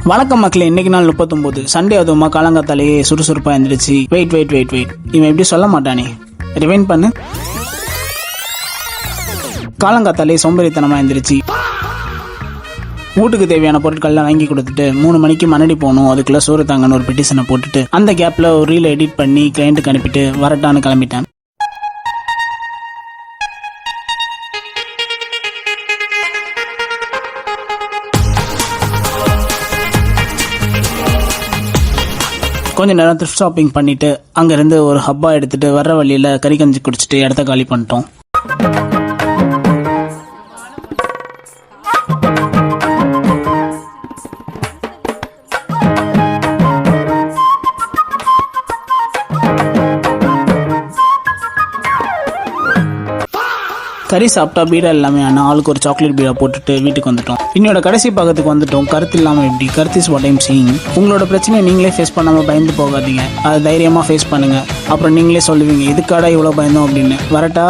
வணக்கம் மக்களே, இன்னைக்கு நாள் 39 சண்டே. அதுவுமா காலங்காத்தாலேயே சுறுசுறுப்பா இருந்துருச்சு. வெயிட் இவன் எப்படி சொல்ல மாட்டானே. ரிவைண்ட் பண்ணு. காலங்காத்தாலே சோம்பேறித்தனமா இருந்துருச்சு. வீட்டுக்கு தேவையான பொருட்கள்லாம் வாங்கி கொடுத்துட்டு 3 மணிக்கு மணடி போகணும், அதுக்குள்ள சோறு தாங்கன்னு ஒரு பெட்டிஷனை போட்டுட்டு அந்த கேப்ல ஒரு ரீல் எடிட் பண்ணி கிளைண்ட்டுக்கு அனுப்பிட்டு வரட்டான்னு கிளம்பிட்டேன். கொஞ்ச நேரம் த்ரிஃப்ட் ஷாப்பிங் பண்ணிட்டு அங்கிருந்து ஒரு ஹப்பா எடுத்துட்டு வர்ற வழியில கறி கஞ்சி குடிச்சிட்டு இடத்த காலி பண்ணிட்டோம். கறி சாப்பிட்டா பீடா எல்லாமே ஆனா ஆளுக்கு ஒரு சாக்லேட் பீடா போட்டுட்டு வீட்டுக்கு வந்துட்டோம். இன்னோட கடைசி பாகத்துக்கு வந்துட்டோம். கருத்து இல்லாம எப்படி? கருத்து இஸ் வாட் ஐம் சீயிங். உங்களோட பிரச்சனையை நீங்களே ஃபேஸ் பண்ணாம பயந்து போகாதீங்க. அதை தைரியமா ஃபேஸ் பண்ணுங்க. அப்புறம் நீங்களே சொல்லுவீங்க இதுக்காடா இவ்வளவு பயந்தோம் அப்படின்னு. வரட்டா.